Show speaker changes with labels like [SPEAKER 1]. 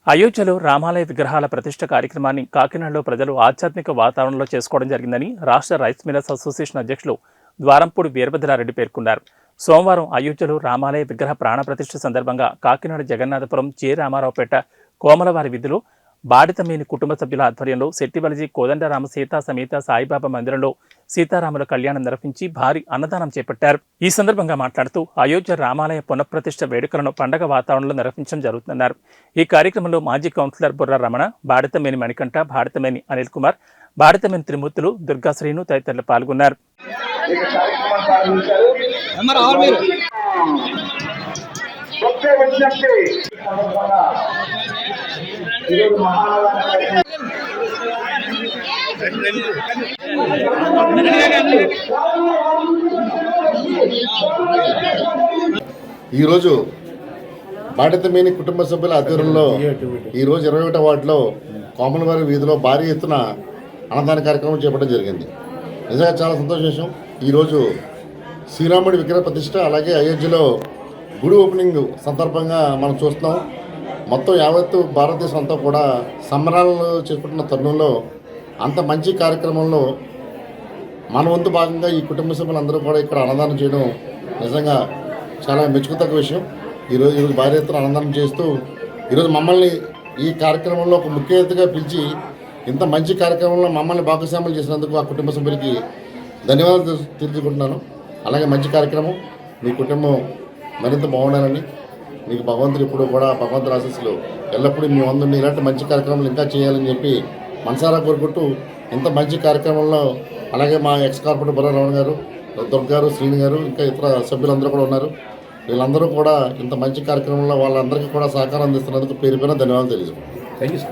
[SPEAKER 1] అయోధ్యలో రామాలయ విగ్రహాల ప్రతిష్ఠ కార్యక్రమాన్ని కాకినాడలో ప్రజలు ఆధ్యాత్మిక వాతావరణంలో చేసుకోవడం జరిగిందని రాష్ట్ర రైస్ మిల్లర్స్ అసోసియేషన్ అధ్యక్షులు ద్వారంపూడి వీరభద్రారెడ్డి పేర్కొన్నారు. సోమవారం అయోధ్యలో రామాలయ విగ్రహ ప్రాణ ప్రతిష్ఠ సందర్భంగా కాకినాడ జగన్నాథపురం జె రామారావుపేట కోమలవారి వీధిలో బాడితమేని కుటుంబ సభ్యుల ఆధ్వర్యంలో శెట్టిబలిజీ కోదండరామ సీతా సమేత సాయిబాబా మందిరంలో సీతారాముల కళ్యాణం నిర్వహించి భారీ అన్నదానం చేపట్టారు. ఈ సందర్భంగా మాట్లాడుతూ అయోధ్య రామాలయ పునఃప్రతిష్ఠ వేడుకలను పండగ వాతావరణంలో నిర్వహించడం జరుగుతుందన్నారు. ఈ కార్యక్రమంలో మాజీ కౌన్సిలర్ బుర్ర రమణ, బాడితమేని మణికంఠ, బాడితమేని అనిల్ కుమార్, బాడితమేని త్రిమూర్తులు, దుర్గాశ్రీను తదితరులు పాల్గొన్నారు.
[SPEAKER 2] ఈరోజు బాడితమేని కుటుంబ సభ్యుల ఆధ్వర్యంలో ఈరోజు 21వ వార్డులో కోమలవారి వీధిలో భారీ ఎత్తున అన్నదాన కార్యక్రమం చేపట్టడం జరిగింది. నిజంగా చాలా సంతోష విషయం. ఈరోజు శ్రీరాముడి విగ్రహ ప్రతిష్ట, అలాగే అయోధ్యలో గుడి ఓపెనింగ్ సందర్భంగా మనం చూస్తున్నాం. మొత్తం యావత్తు భారతదేశం అంతా కూడా సంబరాలు చేసుకుంటున్న తరుణంలో అంత మంచి కార్యక్రమంలో మన వంతు భాగంగా ఈ కుటుంబ సభ్యులందరూ కూడా ఇక్కడ అన్నదానం చేయడం నిజంగా చాలా మెచ్చుకోదగ్గ విషయం. ఈరోజు భారీ ఎత్తున అన్నదానం చేస్తూ ఈరోజు మమ్మల్ని ఈ కార్యక్రమంలో ఒక ముఖ్య అతిథిగా పిలిచి ఇంత మంచి కార్యక్రమంలో మమ్మల్ని భాగస్వాములు చేసినందుకు ఆ కుటుంబ సభ్యులకి ధన్యవాదాలు తెలుసుకుంటున్నాను. అలాగే మంచి కార్యక్రమం, మీ కుటుంబం మరింత బాగుండాలని, మీకు భగవంతుడు ఇప్పుడు కూడా భగవంతుడి ఆశీస్సులు ఎల్లప్పుడూ మీ వందుని ఇలాంటి మంచి కార్యక్రమాలు ఇంకా చేయాలని చెప్పి మనసారా కోరుకుంటూ, ఇంత మంచి కార్యక్రమంలో అలాగే మా ఎక్స్ కార్పొరేటర్ బుర్ర రమణ గారు, దుర్గారు, శ్రీని గారు, ఇంకా ఇతర సభ్యులందరూ కూడా ఉన్నారు. వీళ్ళందరూ కూడా ఇంత మంచి కార్యక్రమంలో వాళ్ళందరికీ కూడా సహకారం అందిస్తున్నందుకు పేరు పైన ధన్యవాదాలు తెలియజేస్తున్నాను.